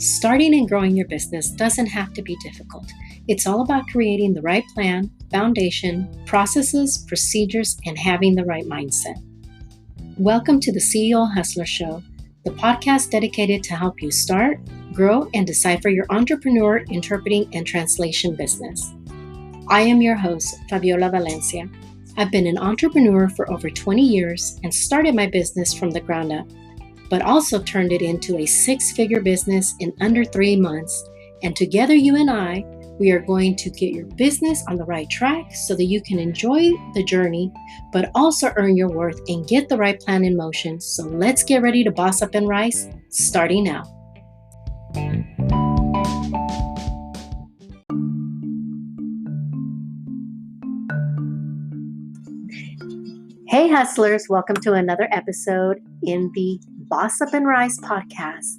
Starting and growing your business doesn't have to be difficult. It's all about creating the right plan, foundation, processes, procedures, and having the right mindset. Welcome to the CEO Hustler Show, the podcast dedicated to help you start, grow, and decipher your entrepreneur interpreting and translation business. I am your host, Faviola Valencia. I've been an entrepreneur for over 20 years and started my business from the ground up, but also turned it into a six-figure business in under 3 months. And together, you and I, we are going to get your business on the right track so that you can enjoy the journey, but also earn your worth and get the right plan in motion. So let's get ready to boss up and rise, starting now. Hey hustlers, welcome to another episode in the Boss Up and Rise podcast.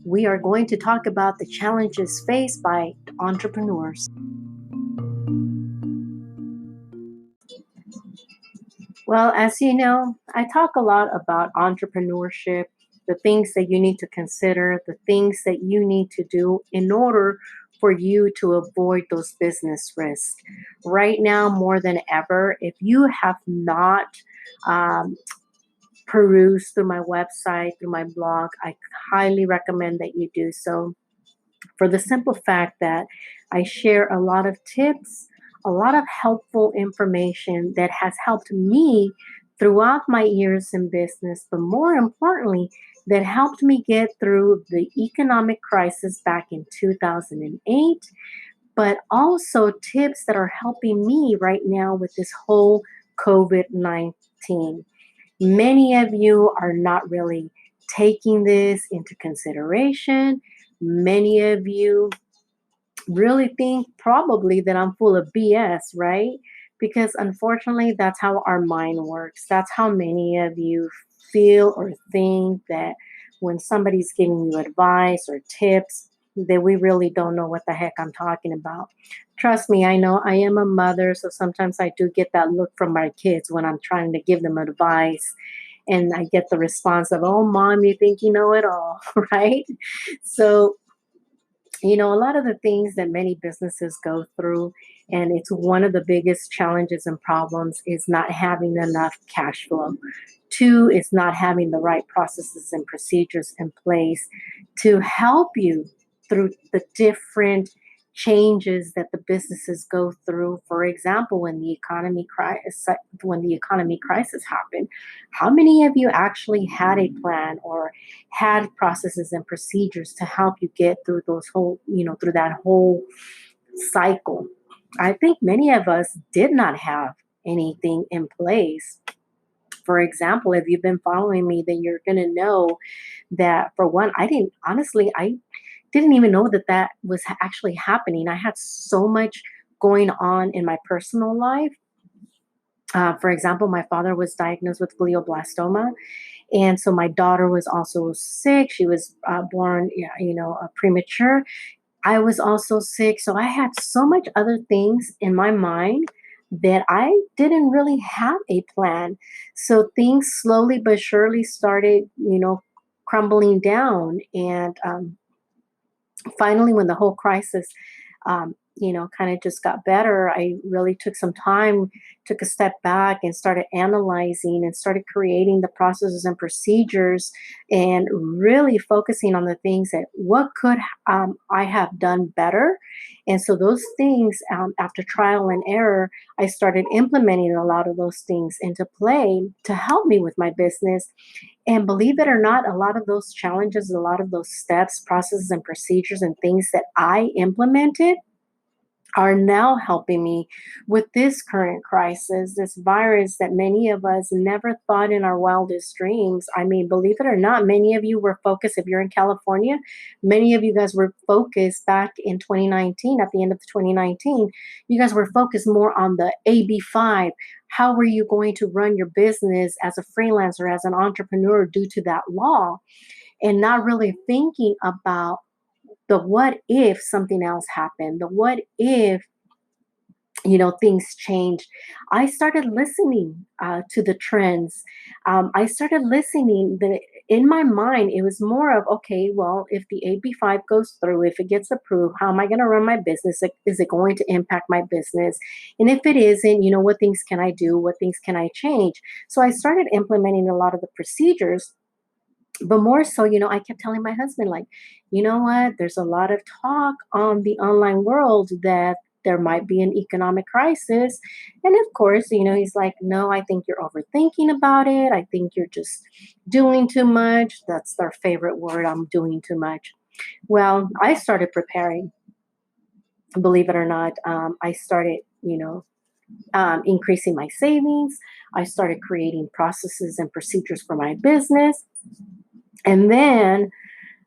We are going to talk about the challenges faced by entrepreneurs. Well, as you know, I talk a lot about entrepreneurship, the things that you need to consider, the things that you need to do in order for you to avoid those business risks. Right now, more than ever, if you have not perused through my website, through my blog, I highly recommend that you do so, for the simple fact that I share a lot of tips, a lot of helpful information that has helped me throughout my years in business, but more importantly, that helped me get through the economic crisis back in 2008, but also tips that are helping me right now with this whole COVID-19. Many of you are not really taking this into consideration. Many of you really think probably that I'm full of BS, right? Because unfortunately, that's how our mind works. That's how many of you feel or think that when somebody's giving you advice or tips, that we really don't know what the heck I'm talking about. Trust me, I know I am a mother, so sometimes I do get that look from my kids when I'm trying to give them advice. And I get the response of, oh, mom, you think you know it all, right? So, a lot of the things that many businesses go through, and it's one of the biggest challenges and problems, is not having enough cash flow. Two is not having the right processes and procedures in place to help you through the different changes that the businesses go through. For example, when the economy crisis happened, how many of you actually had a plan or had processes and procedures to help you get through through that whole cycle? I think many of us did not have anything in place. For example, if you've been following me, then you're going to know that, for one, I didn't even know that was actually happening. I had so much going on in my personal life. For example, my father was diagnosed with glioblastoma. And so my daughter was also sick. She was born, premature. I was also sick. So I had so much other things in my mind that I didn't really have a plan. So things slowly but surely started, crumbling down. And finally, when the whole crisis, kind of just got better, I really took some time, took a step back and started analyzing and started creating the processes and procedures and really focusing on the things that what could I have done better. And so those things, after trial and error, I started implementing a lot of those things into play to help me with my business. And believe it or not, a lot of those challenges, a lot of those steps, processes, and procedures and things that I implemented are now helping me with this current crisis, this virus that many of us never thought in our wildest dreams. I mean, believe it or not, many of you were focused, if you're in California, many of you guys were focused back in 2019, at the end of 2019, you guys were focused more on the AB5. How were you going to run your business as a freelancer, as an entrepreneur due to that law, and not really thinking about the what if something else happened, the what if, things changed. I started listening to the trends. I started listening in my mind, it was more of, okay, well, if the AB5 goes through, if it gets approved, how am I going to run my business? Is it going to impact my business? And if it isn't, what things can I do? What things can I change? So I started implementing a lot of the procedures, but more so, I kept telling my husband, like, you know what? There's a lot of talk on the online world that there might be an economic crisis. And of course, he's like, no, I think you're overthinking about it. I think you're just doing too much. That's their favorite word. I'm doing too much. Well, I started preparing, believe it or not. I started, increasing my savings. I started creating processes and procedures for my business. And then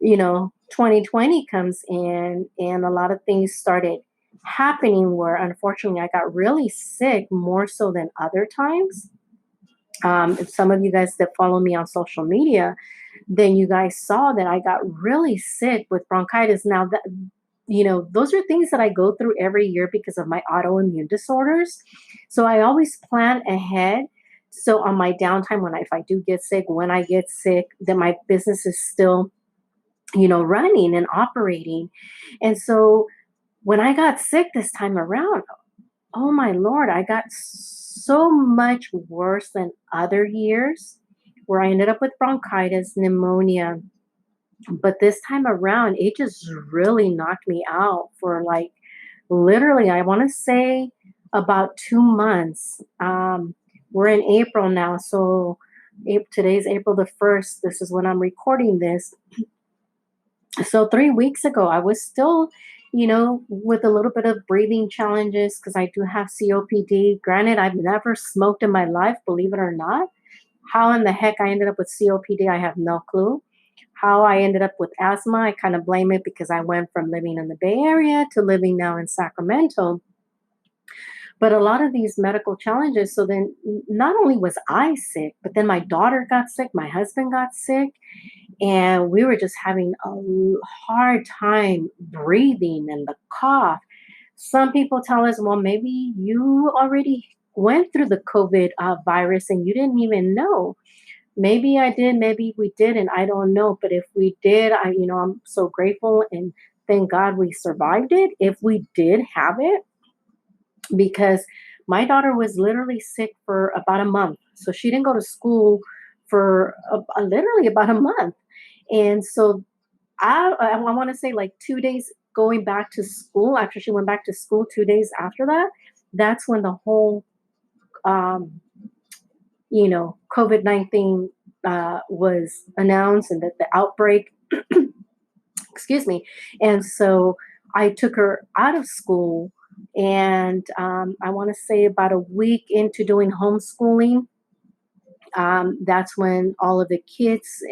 2020 comes in and a lot of things started happening where unfortunately I got really sick more so than other times. If some of you guys that follow me on social media, then you guys saw that I got really sick with bronchitis. Now that those are things that I go through every year because of my autoimmune disorders. So I always plan ahead. So on my downtime, if I do get sick, when I get sick, then my business is still running and operating. And so when I got sick this time around, oh my Lord, I got so much worse than other years where I ended up with bronchitis, pneumonia. But this time around, it just really knocked me out for like literally, I want to say about 2 months. We're in April now. So today's April the 1st. This is when I'm recording this. So 3 weeks ago, I was still, with a little bit of breathing challenges because I do have COPD. Granted, I've never smoked in my life, believe it or not. How in the heck I ended up with COPD, I have no clue. How I ended up with asthma, I kind of blame it because I went from living in the Bay Area to living now in Sacramento. But a lot of these medical challenges, so then not only was I sick, but then my daughter got sick, my husband got sick, and we were just having a hard time breathing and the cough. Some people tell us, well, maybe you already went through the COVID virus and you didn't even know. Maybe I did, maybe we didn't. I don't know. But if we did, I'm so grateful and thank God we survived it. If we did have it, because my daughter was literally sick for about a month. So she didn't go to school for literally about a month. And so I want to say like 2 days going back to school, after she went back to school, 2 days after that, that's when the whole, um, COVID-19 was announced and that the outbreak, excuse me. And so I took her out of school. And I want to say about a week into doing homeschooling, that's when all of the kids,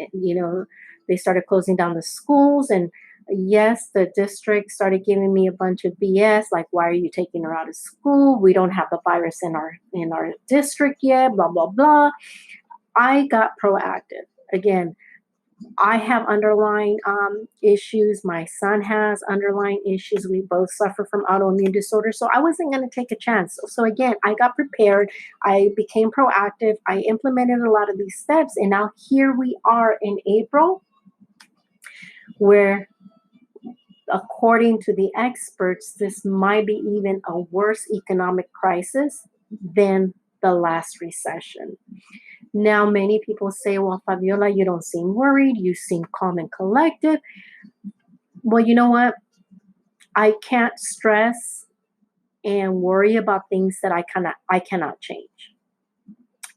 they started closing down the schools. And yes, the district started giving me a bunch of BS, like, why are you taking her out of school? We don't have the virus in our district yet, blah, blah, blah. I got proactive. Again, I have underlying issues. My son has underlying issues. We both suffer from autoimmune disorders. So I wasn't going to take a chance. So again, I got prepared. I became proactive. I implemented a lot of these steps. And now here we are in April, where according to the experts, this might be even a worse economic crisis than the last recession. Now, many people say, well, Faviola, you don't seem worried. You seem calm and collected. Well, you know what? I can't stress and worry about things that I cannot change.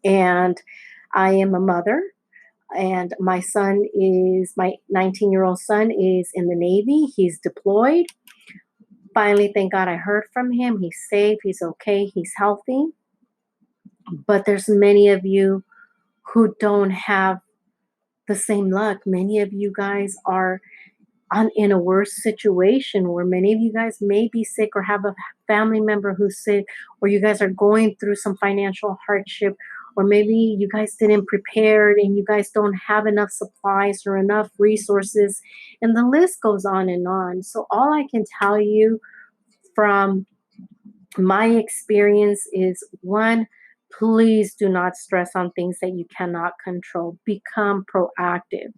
And I am a mother, and my 19-year-old son is in the Navy. He's deployed. Finally, thank God I heard from him. He's safe. He's okay. He's healthy. But there's many of you who don't have the same luck. Many of you guys are in a worse situation where many of you guys may be sick or have a family member who's sick, or you guys are going through some financial hardship, or maybe you guys didn't prepare and you guys don't have enough supplies or enough resources, and the list goes on and on. So all I can tell you from my experience is, one, Please do not stress on things that you cannot control. Become proactive.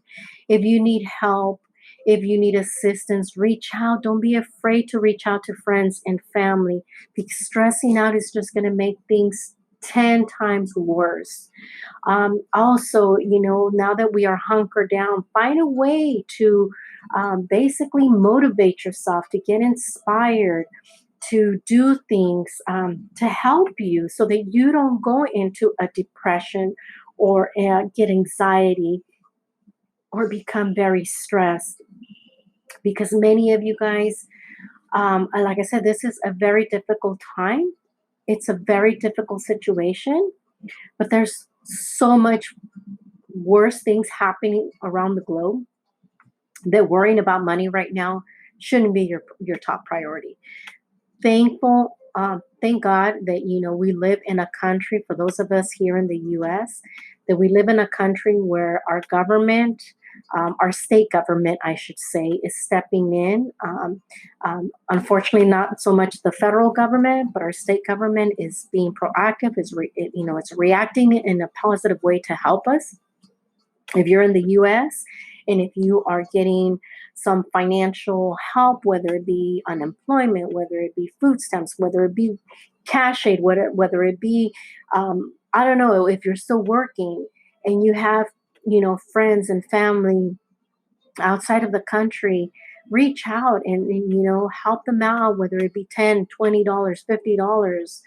If you need help, if you need assistance, reach out. Don't be afraid to reach out to friends and family, because stressing out is just going to make things 10 times worse. Also, now that we are hunkered down, find a way to basically motivate yourself, to get inspired, to do things to help you so that you don't go into a depression or get anxiety or become very stressed. Because many of you guys, like I said, this is a very difficult time. It's a very difficult situation, but there's so much worse things happening around the globe that worrying about money right now shouldn't be your top priority. Thank God that we live in a country, for those of us here in the U.S., that we live in a country where our government, our state government, I should say, is stepping in. Unfortunately, not so much the federal government, but our state government is being proactive. It's reacting in a positive way to help us. If you're in the US and if you are getting some financial help, whether it be unemployment, whether it be food stamps, whether it be cash aid, whether it be, I don't know, if you're still working and you have, friends and family outside of the country, reach out and help them out, whether it be 10, $20, $50.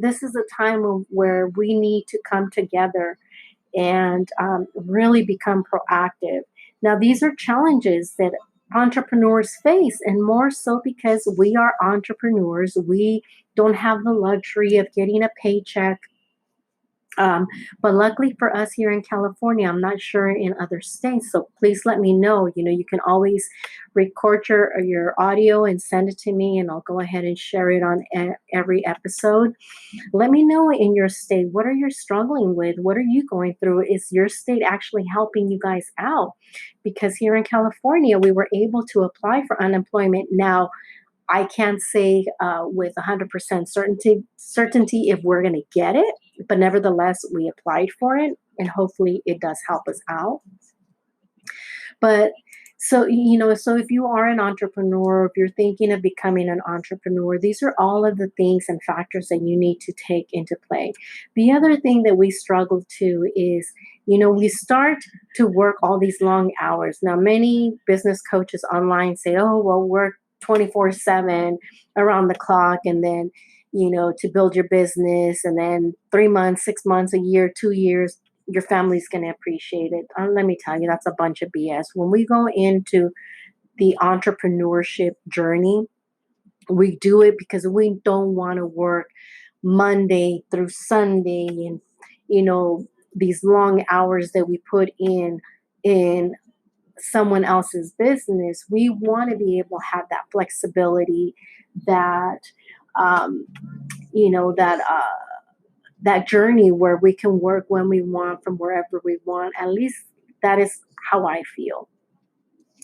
This is a time where we need to come together and really become proactive. Now, these are challenges that entrepreneurs face, and more so because we are entrepreneurs. We don't have the luxury of getting a paycheck. But luckily for us here in California, I'm not sure in other states. So please let me know. You can always record your audio and send it to me, and I'll go ahead and share it on every episode. Let me know in your state, what are you struggling with? What are you going through? Is your state actually helping you guys out? Because here in California, we were able to apply for unemployment. Now, I can't say with 100% certainty if we're going to get it, but nevertheless, we applied for it, and hopefully it does help us out. But so if you are an entrepreneur, if you're thinking of becoming an entrepreneur, these are all of the things and factors that you need to take into play. The other thing that we struggle to is, we start to work all these long hours. Now, many business coaches online say, oh, well, work 24/7 around the clock, and then, to build your business, and then 3 months, 6 months, a year, 2 years, your family's going to appreciate it. Let me tell you, that's a bunch of BS. When we go into the entrepreneurship journey, we do it because we don't want to work Monday through Sunday, and these long hours that we put in someone else's business. We want to be able to have that flexibility, that um, that journey where we can work when we want, from wherever we want. At least that is how I feel.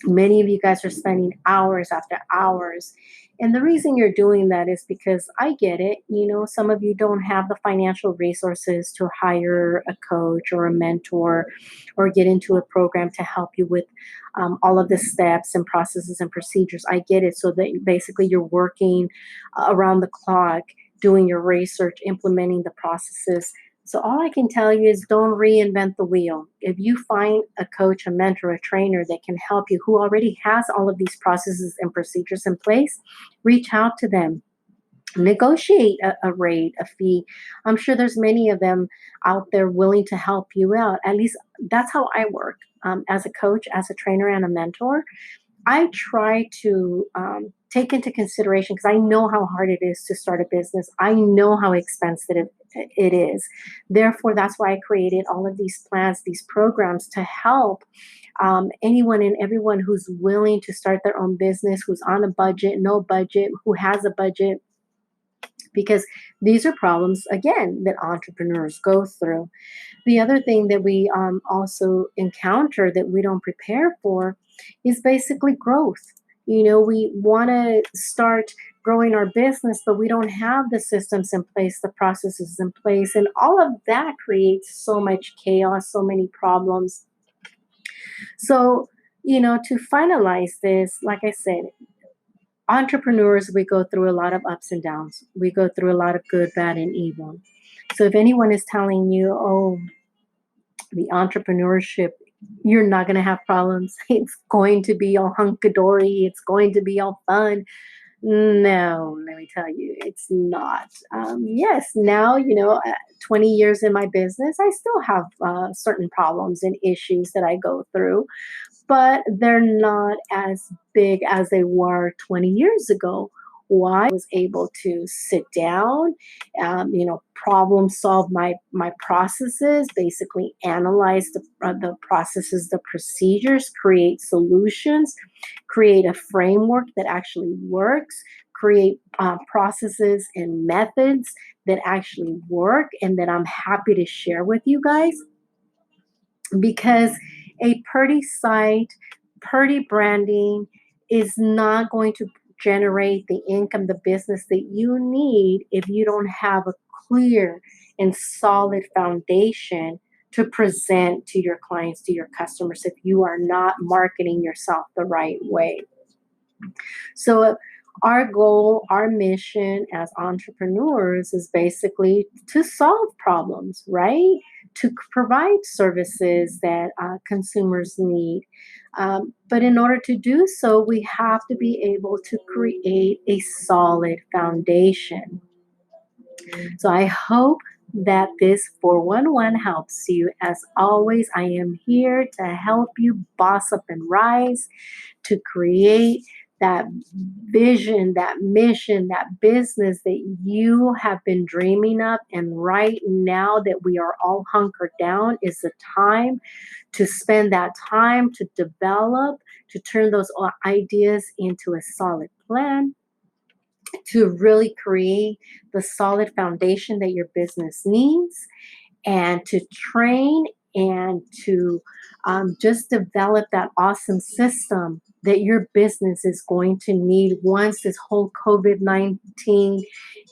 Many of you guys are spending hours after hours. And the reason you're doing that is because I get it. Some of you don't have the financial resources to hire a coach or a mentor or get into a program to help you with all of the steps and processes and procedures. I get it. So that basically you're working around the clock, doing your research, implementing the processes. So all I can tell you is, don't reinvent the wheel. If you find a coach, a mentor, a trainer that can help you, who already has all of these processes and procedures in place, reach out to them. Negotiate a rate, a fee. I'm sure there's many of them out there willing to help you out. At least that's how I work, as a coach, as a trainer, and a mentor. I try to take into consideration, because I know how hard it is to start a business. I know how expensive it is. Therefore, that's why I created all of these plans, these programs, to help anyone and everyone who's willing to start their own business, who's on a budget, no budget, who has a budget. Because these are problems, again, that entrepreneurs go through. The other thing that we also encounter that we don't prepare for is basically growth. We want to start growing our business, but we don't have the systems in place, the processes in place, and all of that creates so much chaos, so many problems. So, to finalize this, like I said, entrepreneurs, we go through a lot of ups and downs. We go through a lot of good, bad, and evil. So if anyone is telling you, oh, the entrepreneurship, you're not going to have problems, it's going to be all hunky dory, it's going to be all fun. No, let me tell you, it's not. Yes, now, 20 years in my business, I still have certain problems and issues that I go through, but they're not as big as they were 20 years ago. Why? I was able to sit down, problem solve my processes, basically analyze the processes, the procedures, create solutions, create a framework that actually works, create processes and methods that actually work, and that I'm happy to share with you guys, because a pretty site, pretty branding is not going to generate the income, the business that you need if you don't have a clear and solid foundation to present to your clients, to your customers, if you are not marketing yourself the right way. So, our goal, our mission as entrepreneurs is basically to solve problems, right? To provide services that consumers need. But in order to do so, we have to be able to create a solid foundation. So I hope that this 411 helps you. As always, I am here to help you boss up and rise, to create that vision, that mission, that business that you have been dreaming of. And right now that we are all hunkered down is the time to spend that time to develop, to turn those ideas into a solid plan, to really create the solid foundation that your business needs, and to train and to just develop that awesome system that your business is going to need once this whole COVID-19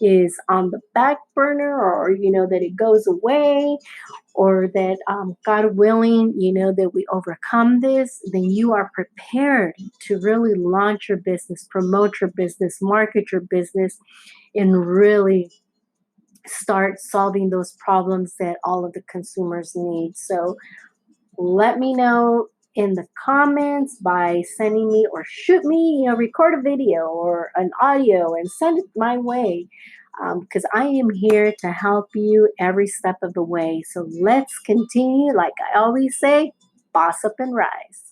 is on the back burner, or that it goes away, or that God willing, that we overcome this. Then you are prepared to really launch your business, promote your business, market your business, and really start solving those problems that all of the consumers need. So let me know in the comments by sending me, or shoot me, record a video or an audio and send it my way, because I am here to help you every step of the way. So let's continue, like I always say, boss up and rise.